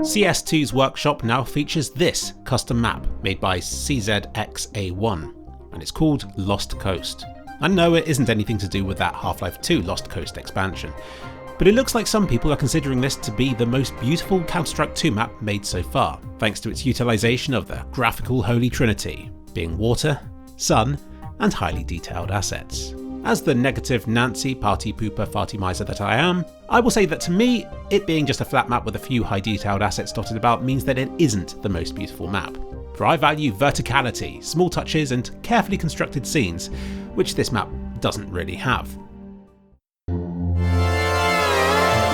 CS2's workshop now features this custom map made by CZXA1, and it's called Lost Coast. I know it isn't anything to do with that Half-Life 2 Lost Coast expansion, but it looks like some people are considering this to be the most beautiful Counter-Strike 2 map made so far, thanks to its utilisation of the graphical holy trinity, being water, sun, and highly detailed assets. As the negative Nancy party pooper farty miser that I am, I will say that to me, it being just a flat map with a few high detailed assets dotted about means that it isn't the most beautiful map. For I value verticality, small touches, and carefully constructed scenes, which this map doesn't really have.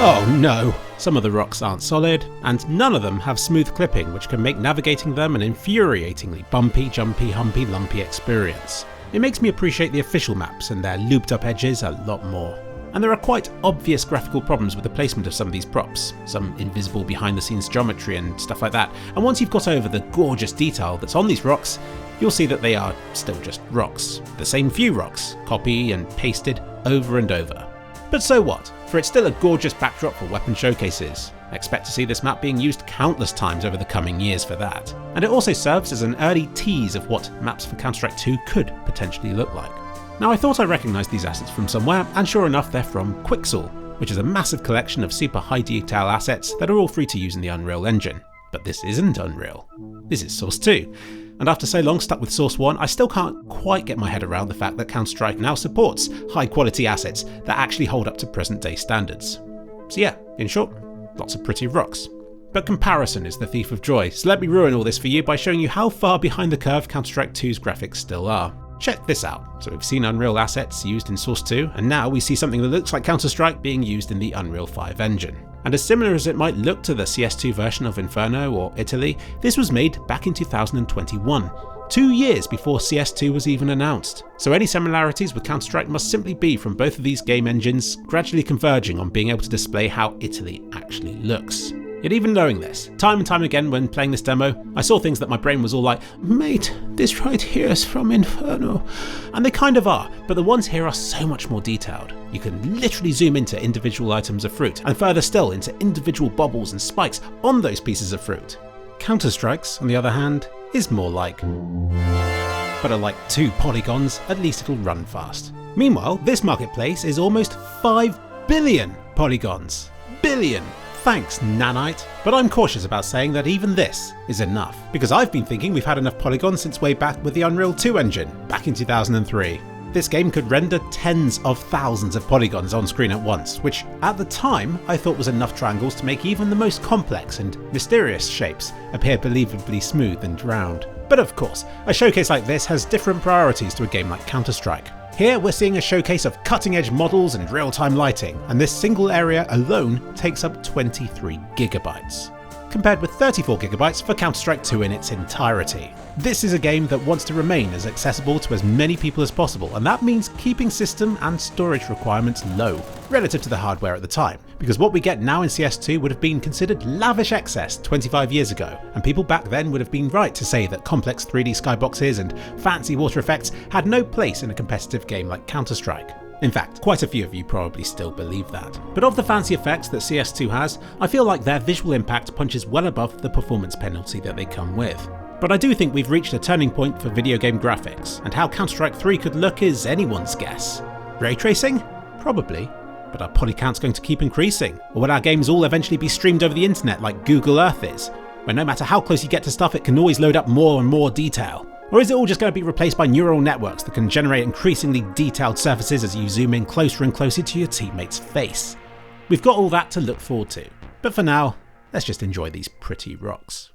Oh no! Some of the rocks aren't solid, and none of them have smooth clipping, which can make navigating them an infuriatingly bumpy, jumpy, humpy, lumpy experience. It makes me appreciate the official maps and their looped up edges a lot more. And there are quite obvious graphical problems with the placement of some of these props, some invisible behind the scenes geometry and stuff like that, and once you've got over the gorgeous detail that's on these rocks, you'll see that they are still just rocks. The same few rocks, copy and pasted over and over. But so what? For it's still a gorgeous backdrop for weapon showcases. I expect to see this map being used countless times over the coming years for that. And it also serves as an early tease of what maps for Counter-Strike 2 could potentially look like. Now I thought I recognised these assets from somewhere, and sure enough they're from Quixel, which is a massive collection of super high detail assets that are all free to use in the Unreal Engine. But this isn't Unreal. This is Source 2. And after so long stuck with Source 1, I still can't quite get my head around the fact that Counter-Strike now supports high quality assets that actually hold up to present day standards. So yeah, in short, lots of pretty rocks. But comparison is the thief of joy, so let me ruin all this for you by showing you how far behind the curve Counter-Strike 2's graphics still are. Check this out. So we've seen Unreal assets used in Source 2, and now we see something that looks like Counter-Strike being used in the Unreal 5 engine. And as similar as it might look to the CS2 version of Inferno or Italy, this was made back in 2021, 2 years before CS2 was even announced. So any similarities with Counter-Strike must simply be from both of these game engines gradually converging on being able to display how Italy actually looks. Yet even knowing this, time and time again when playing this demo, I saw things that my brain was all like, mate, this right here is from Inferno. And they kind of are, but the ones here are so much more detailed. You can literally zoom into individual items of fruit, and further still into individual bobbles and spikes on those pieces of fruit. Counter-Strike's, on the other hand, is more like, but at like 2 polygons, at least it'll run fast. Meanwhile, this marketplace is almost 5 billion polygons. Billion! Thanks, Nanite. But I'm cautious about saying that even this is enough, because I've been thinking we've had enough polygons since way back with the Unreal 2 engine, back in 2003. This game could render tens of thousands of polygons on screen at once, which at the time I thought was enough triangles to make even the most complex and mysterious shapes appear believably smooth and round. But of course, a showcase like this has different priorities to a game like Counter-Strike. Here we're seeing a showcase of cutting-edge models and real-time lighting, and this single area alone takes up 23 gigabytes, compared with 34 gigabytes for Counter-Strike 2 in its entirety. This is a game that wants to remain as accessible to as many people as possible, and that means keeping system and storage requirements low, relative to the hardware at the time, because what we get now in CS2 would have been considered lavish excess 25 years ago, and people back then would have been right to say that complex 3D skyboxes and fancy water effects had no place in a competitive game like Counter-Strike. In fact, quite a few of you probably still believe that. But of the fancy effects that CS2 has, I feel like their visual impact punches well above the performance penalty that they come with. But I do think we've reached a turning point for video game graphics, and how Counter-Strike 3 could look is anyone's guess. Ray tracing? Probably. But are poly counts going to keep increasing? Or will our games all eventually be streamed over the internet like Google Earth is, where no matter how close you get to stuff it can always load up more and more detail? Or is it all just going to be replaced by neural networks that can generate increasingly detailed surfaces as you zoom in closer and closer to your teammate's face? We've got all that to look forward to, but for now, let's just enjoy these pretty rocks.